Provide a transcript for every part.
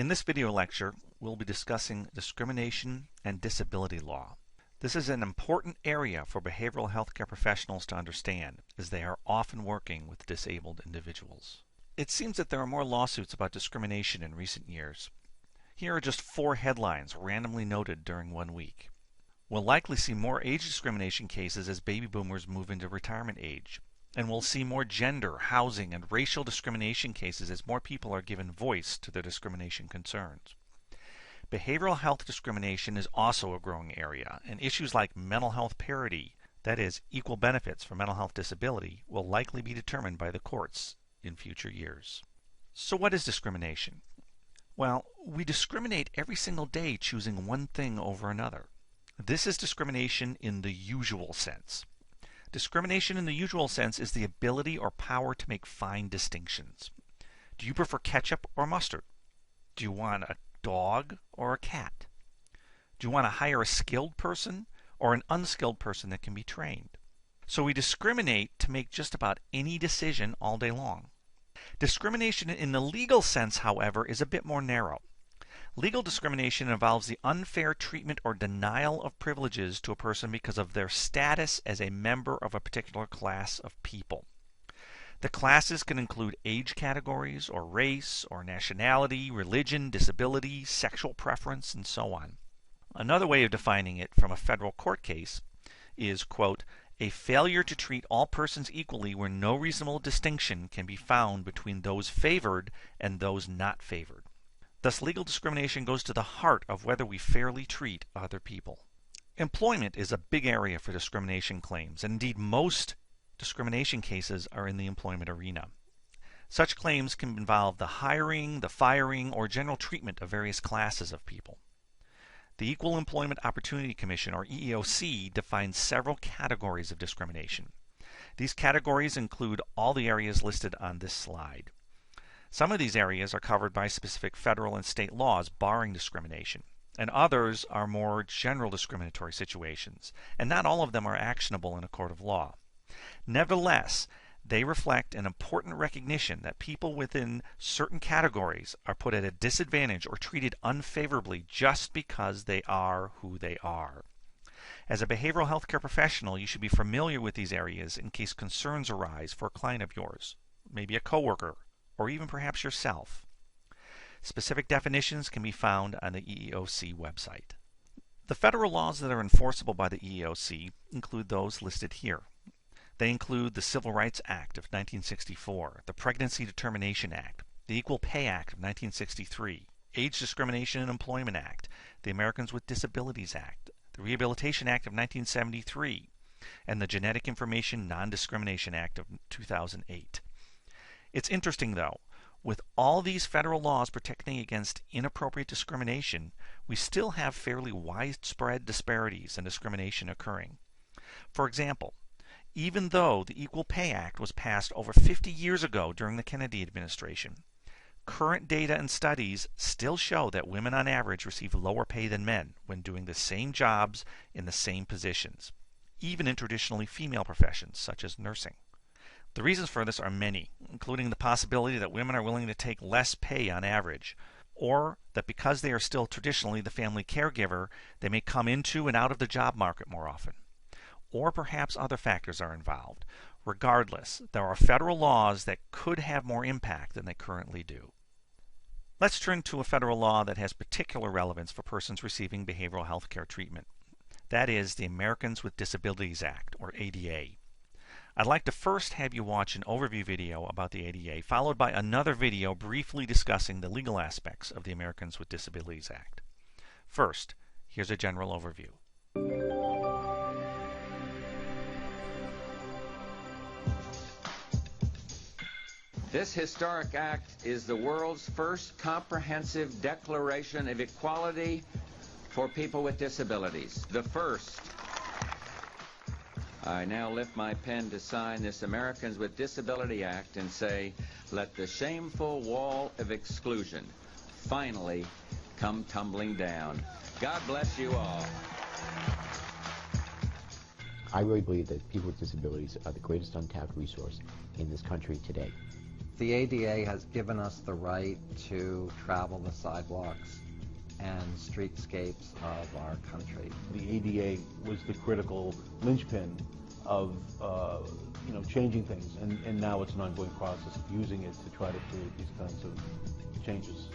In this video lecture, we'll be discussing discrimination and disability law. This is an important area for behavioral healthcare professionals to understand, as they are often working with disabled individuals. It seems that there are more lawsuits about discrimination in recent years. Here are just 4 headlines randomly noted during 1 week. We'll likely see more age discrimination cases as baby boomers move into retirement age. And we'll see more gender, housing, and racial discrimination cases as more people are given voice to their discrimination concerns. Behavioral health discrimination is also a growing area, and issues like mental health parity, that is, equal benefits for mental health disability, will likely be determined by the courts in future years. So what is discrimination? Well, we discriminate every single day choosing one thing over another. This is discrimination in the usual sense. Discrimination in the usual sense is the ability or power to make fine distinctions. Do you prefer ketchup or mustard? Do you want a dog or a cat? Do you want to hire a skilled person or an unskilled person that can be trained? So we discriminate to make just about any decision all day long. Discrimination in the legal sense, however, is a bit more narrow. Legal discrimination involves the unfair treatment or denial of privileges to a person because of their status as a member of a particular class of people. The classes can include age categories, or race, or nationality, religion, disability, sexual preference, and so on. Another way of defining it from a federal court case is, quote, a failure to treat all persons equally where no reasonable distinction can be found between those favored and those not favored. Thus, legal discrimination goes to the heart of whether we fairly treat other people. Employment is a big area for discrimination claims, and indeed most discrimination cases are in the employment arena. Such claims can involve the hiring, the firing, or general treatment of various classes of people. The Equal Employment Opportunity Commission, or EEOC, defines several categories of discrimination. These categories include all the areas listed on this slide. Some of these areas are covered by specific federal and state laws barring discrimination, and others are more general discriminatory situations, and not all of them are actionable in a court of law. Nevertheless, they reflect an important recognition that people within certain categories are put at a disadvantage or treated unfavorably just because they are who they are. As a behavioral healthcare professional, you should be familiar with these areas in case concerns arise for a client of yours, maybe a coworker, or even perhaps yourself. Specific definitions can be found on the EEOC website. The federal laws that are enforceable by the EEOC include those listed here. They include the Civil Rights Act of 1964, the Pregnancy Determination Act, the Equal Pay Act of 1963, Age Discrimination and Employment Act, the Americans with Disabilities Act, the Rehabilitation Act of 1973, and the Genetic Information Non-Discrimination Act of 2008. It's interesting, though, with all these federal laws protecting against inappropriate discrimination, we still have fairly widespread disparities and discrimination occurring. For example, even though the Equal Pay Act was passed over 50 years ago during the Kennedy administration, current data and studies still show that women on average receive lower pay than men when doing the same jobs in the same positions, even in traditionally female professions such as nursing. The reasons for this are many, including the possibility that women are willing to take less pay on average, or that because they are still traditionally the family caregiver, they may come into and out of the job market more often. Or perhaps other factors are involved. Regardless, there are federal laws that could have more impact than they currently do. Let's turn to a federal law that has particular relevance for persons receiving behavioral health care treatment. That is the Americans with Disabilities Act, or ADA. I'd like to first have you watch an overview video about the ADA, followed by another video briefly discussing the legal aspects of the Americans with Disabilities Act. First, here's a general overview. This historic act is the world's first comprehensive declaration of equality for people with disabilities. The first. I now lift my pen to sign this Americans with Disability Act and say, let the shameful wall of exclusion finally come tumbling down. God bless you all. I really believe that people with disabilities are the greatest untapped resource in this country today. The ADA has given us the right to travel the sidewalks and streetscapes of our country. The ADA was the critical linchpin of changing things, and now it's an ongoing process of using it to try to create these kinds of changes.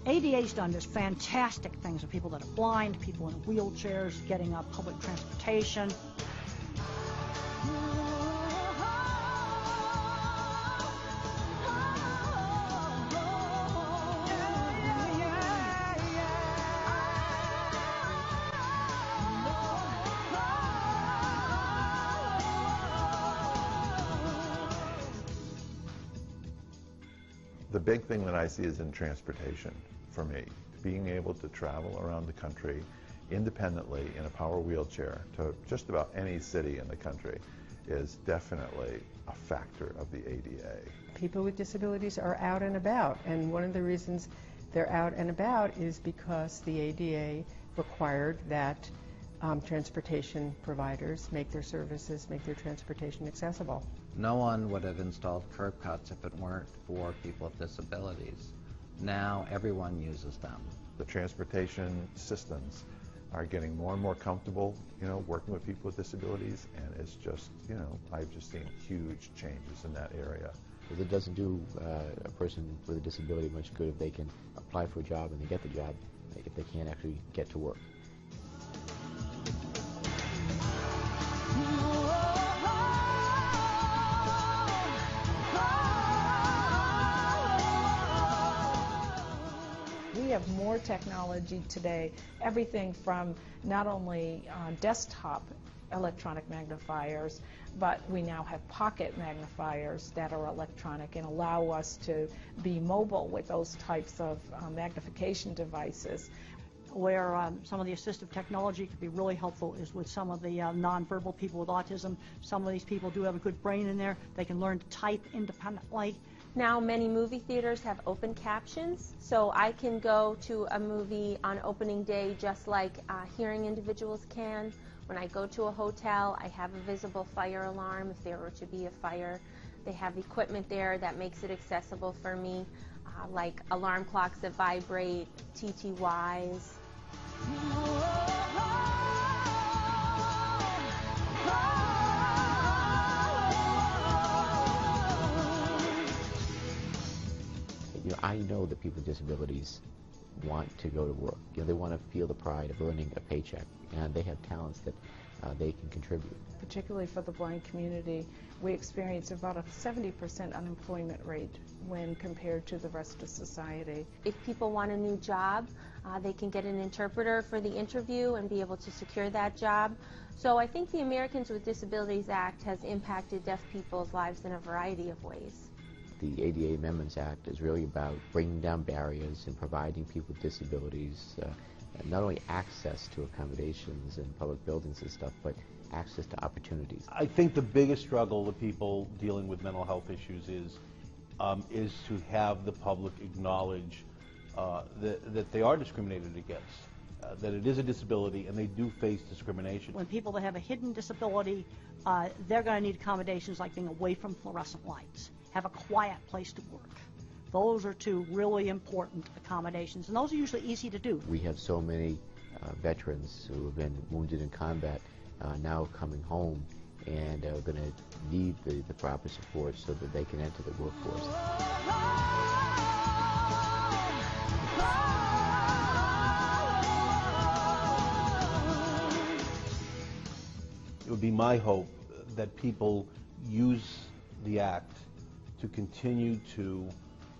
ADA's done this fantastic things for people that are blind, people in wheelchairs, getting up public transportation. The big thing that I see is in transportation for me. Being able to travel around the country independently in a power wheelchair to just about any city in the country is definitely a factor of the ADA. People with disabilities are out and about, and one of the reasons they're out and about is because the ADA required that transportation providers make their transportation accessible. No one would have installed curb cuts if it weren't for people with disabilities. Now everyone uses them. The transportation systems are getting more and more comfortable, working with people with disabilities, and it's just, I've just seen huge changes in that area. Because it doesn't do a person with a disability much good if they can apply for a job and they get the job, if they can't actually get to work. We have more technology today, everything from not only desktop electronic magnifiers, but we now have pocket magnifiers that are electronic and allow us to be mobile with those types of magnification devices. Where some of the assistive technology could be really helpful is with some of the nonverbal people with autism. Some of these people do have a good brain in there. They can learn to type independently. Now many movie theaters have open captions, so I can go to a movie on opening day just like hearing individuals can. When I go to a hotel, I have a visible fire alarm if there were to be a fire. They have equipment there that makes it accessible for me, like alarm clocks that vibrate, TTYs. I know that people with disabilities want to go to work. They want to feel the pride of earning a paycheck, and they have talents that they can contribute. Particularly for the blind community, we experience about a 70% unemployment rate when compared to the rest of society. If people want a new job, they can get an interpreter for the interview and be able to secure that job. So I think the Americans with Disabilities Act has impacted deaf people's lives in a variety of ways. The ADA Amendments Act is really about bringing down barriers and providing people with disabilities not only access to accommodations and public buildings and stuff, but access to opportunities. I think the biggest struggle with people dealing with mental health issues is to have the public acknowledge that they are discriminated against, that it is a disability and they do face discrimination. When people that have a hidden disability, they're going to need accommodations like being away from fluorescent lights, have a quiet place to work. Those are two really important accommodations, and those are usually easy to do. We have so many veterans who have been wounded in combat now coming home and are going to need the proper support so that they can enter the workforce. It would be my hope that people use the Act to continue to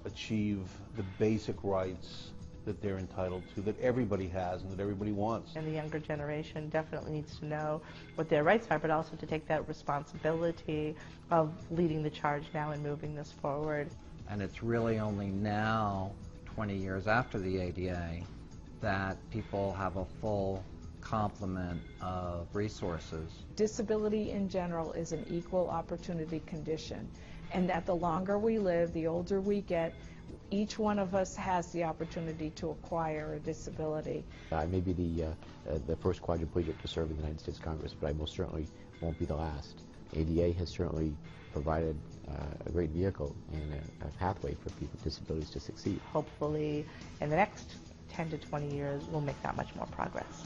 achieve the basic rights that they're entitled to, that everybody has and that everybody wants. And the younger generation definitely needs to know what their rights are, but also to take that responsibility of leading the charge now and moving this forward. And it's really only now, 20 years after the ADA, that people have a full complement of resources. Disability in general is an equal opportunity condition, and that the longer we live, the older we get, each one of us has the opportunity to acquire a disability. I may be the first quadriplegic to serve in the United States Congress, but I most certainly won't be the last. ADA has certainly provided a great vehicle and a pathway for people with disabilities to succeed. Hopefully, in the next 10 to 20 years, we'll make that much more progress.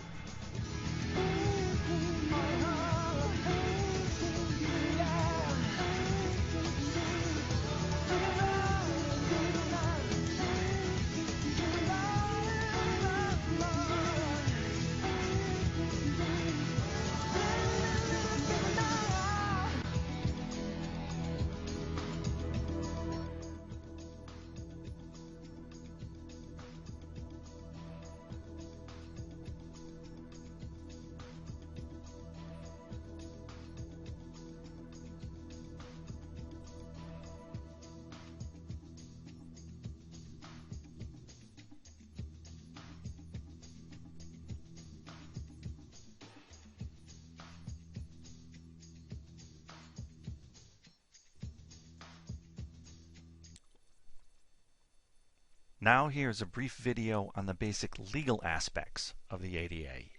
Now here's a brief video on the basic legal aspects of the ADA.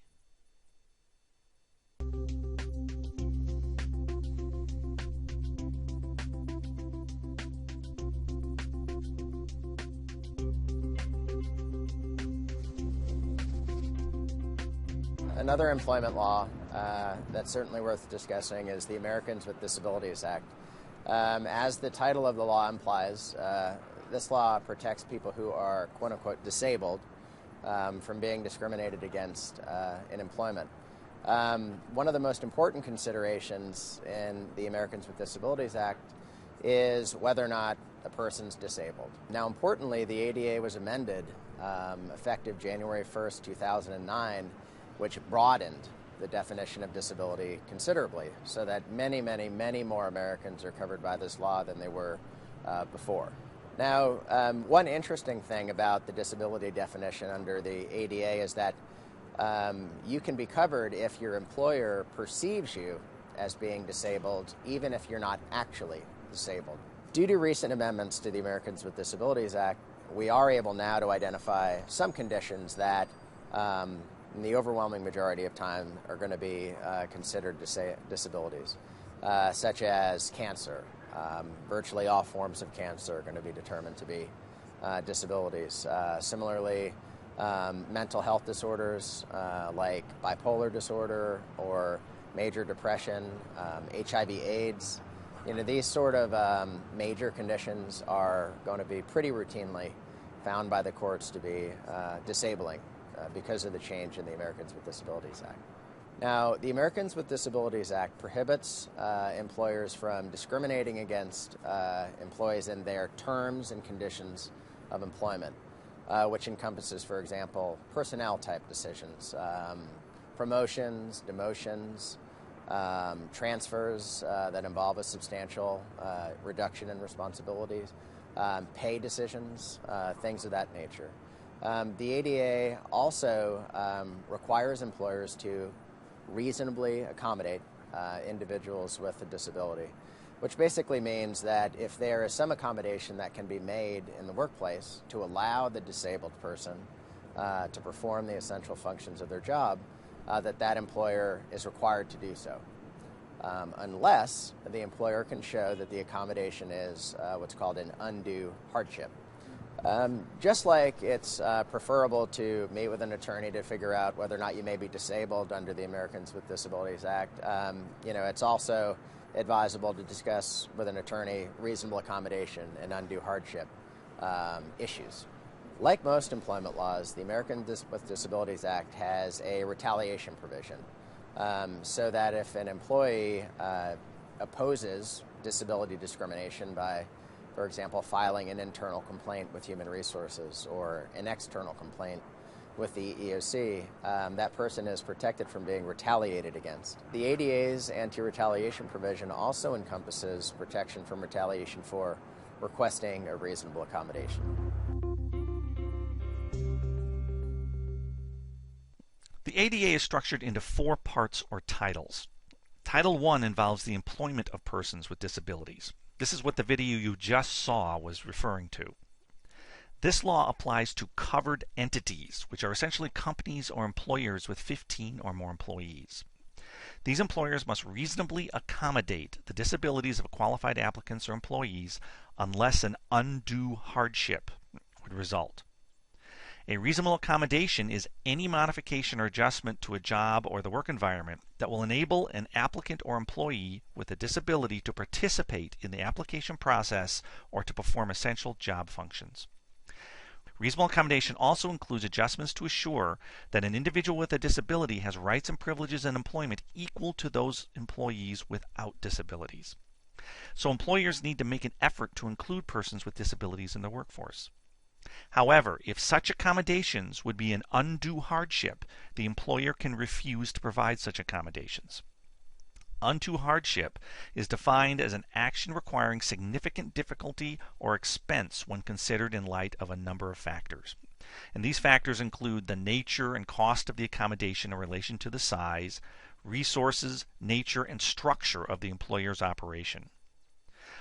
Another employment law that's certainly worth discussing is the Americans with Disabilities Act. As the title of the law implies, this law protects people who are quote-unquote disabled from being discriminated against in employment. One of the most important considerations in the Americans with Disabilities Act is whether or not a person's disabled. Now, importantly, the ADA was amended effective January 1st, 2009, which broadened the definition of disability considerably, so that many, many, many more Americans are covered by this law than they were before. Now, one interesting thing about the disability definition under the ADA is that you can be covered if your employer perceives you as being disabled, even if you're not actually disabled. Due to recent amendments to the Americans with Disabilities Act, we are able now to identify some conditions that in the overwhelming majority of time are going to be considered disabilities, such as cancer. Virtually all forms of cancer are going to be determined to be disabilities. Similarly, mental health disorders like bipolar disorder or major depression, HIV/AIDS, these sort of major conditions are going to be pretty routinely found by the courts to be disabling because of the change in the Americans with Disabilities Act. Now, the Americans with Disabilities Act prohibits employers from discriminating against employees in their terms and conditions of employment, which encompasses, for example, personnel-type decisions, promotions, demotions, transfers that involve a substantial reduction in responsibilities, pay decisions, things of that nature. The ADA also requires employers to reasonably accommodate individuals with a disability, which basically means that if there is some accommodation that can be made in the workplace to allow the disabled person to perform the essential functions of their job, that employer is required to do so, unless the employer can show that the accommodation is what's called an undue hardship. Just like it's preferable to meet with an attorney to figure out whether or not you may be disabled under the Americans with Disabilities Act, it's also advisable to discuss with an attorney reasonable accommodation and undue hardship issues. Like most employment laws, the Americans with Disabilities Act has a retaliation provision so that if an employee opposes disability discrimination by, for example, filing an internal complaint with Human Resources or an external complaint with the EEOC, that person is protected from being retaliated against. The ADA's anti-retaliation provision also encompasses protection from retaliation for requesting a reasonable accommodation. The ADA is structured into 4 parts or titles. Title I involves the employment of persons with disabilities. This is what the video you just saw was referring to. This law applies to covered entities, which are essentially companies or employers with 15 or more employees. These employers must reasonably accommodate the disabilities of qualified applicants or employees unless an undue hardship would result. A reasonable accommodation is any modification or adjustment to a job or the work environment that will enable an applicant or employee with a disability to participate in the application process or to perform essential job functions. Reasonable accommodation also includes adjustments to assure that an individual with a disability has rights and privileges in employment equal to those employees without disabilities. So employers need to make an effort to include persons with disabilities in the workforce. However, if such accommodations would be an undue hardship, the employer can refuse to provide such accommodations. Undue hardship is defined as an action requiring significant difficulty or expense when considered in light of a number of factors. And these factors include the nature and cost of the accommodation in relation to the size, resources, nature, and structure of the employer's operation.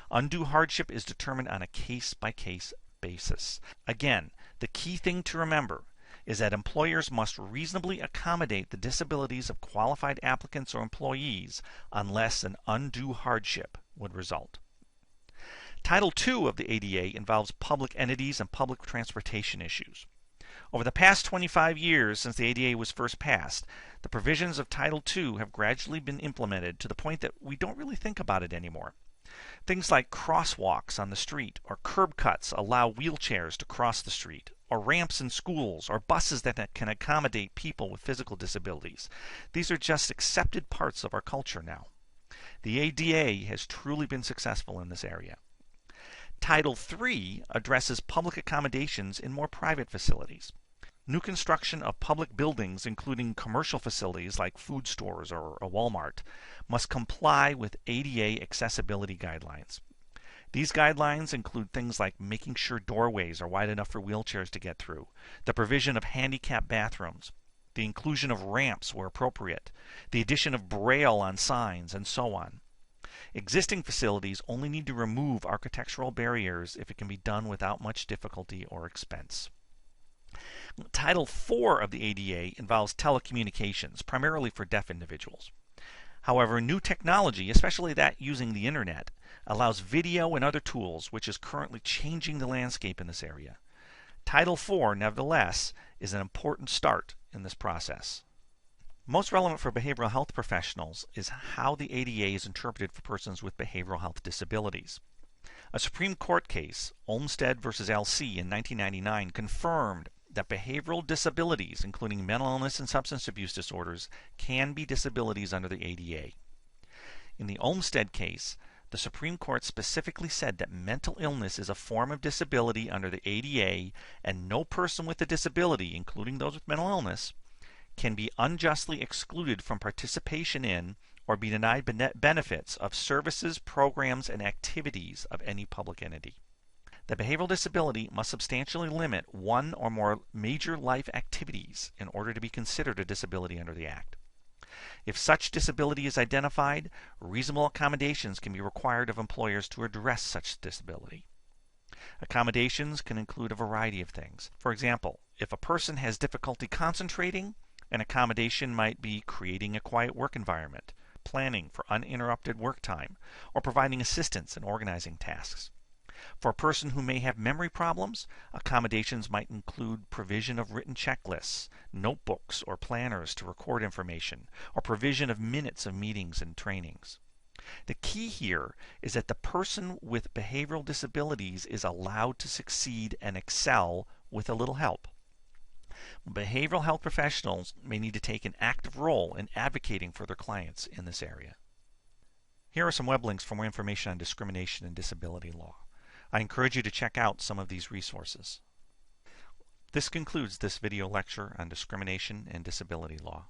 Undue hardship is determined on a case-by-case basis. Again, the key thing to remember is that employers must reasonably accommodate the disabilities of qualified applicants or employees unless an undue hardship would result. Title II of the ADA involves public entities and public transportation issues. Over the past 25 years since the ADA was first passed, the provisions of Title II have gradually been implemented to the point that we don't really think about it anymore. Things like crosswalks on the street or curb cuts allow wheelchairs to cross the street, or ramps in schools, or buses that can accommodate people with physical disabilities. These are just accepted parts of our culture now. The ADA has truly been successful in this area. Title III addresses public accommodations in more private facilities. New construction of public buildings, including commercial facilities like food stores or a Walmart, must comply with ADA accessibility guidelines. These guidelines include things like making sure doorways are wide enough for wheelchairs to get through, the provision of handicap bathrooms, the inclusion of ramps where appropriate, the addition of braille on signs, and so on. Existing facilities only need to remove architectural barriers if it can be done without much difficulty or expense. Title IV of the ADA involves telecommunications, primarily for deaf individuals. However, new technology, especially that using the internet, allows video and other tools, which is currently changing the landscape in this area. Title IV, nevertheless, is an important start in this process. Most relevant for behavioral health professionals is how the ADA is interpreted for persons with behavioral health disabilities. A Supreme Court case, Olmstead v. LC in 1999, confirmed that behavioral disabilities, including mental illness and substance abuse disorders, can be disabilities under the ADA. In the Olmstead case, the Supreme Court specifically said that mental illness is a form of disability under the ADA, and no person with a disability, including those with mental illness, can be unjustly excluded from participation in or be denied benefits of services, programs, and activities of any public entity. The behavioral disability must substantially limit one or more major life activities in order to be considered a disability under the Act. If such disability is identified, reasonable accommodations can be required of employers to address such disability. Accommodations can include a variety of things. For example, if a person has difficulty concentrating, an accommodation might be creating a quiet work environment, planning for uninterrupted work time, or providing assistance in organizing tasks. For a person who may have memory problems, accommodations might include provision of written checklists, notebooks or planners to record information, or provision of minutes of meetings and trainings. The key here is that the person with behavioral disabilities is allowed to succeed and excel with a little help. Behavioral health professionals may need to take an active role in advocating for their clients in this area. Here are some web links for more information on discrimination and disability law. I encourage you to check out some of these resources. This concludes this video lecture on discrimination and disability law.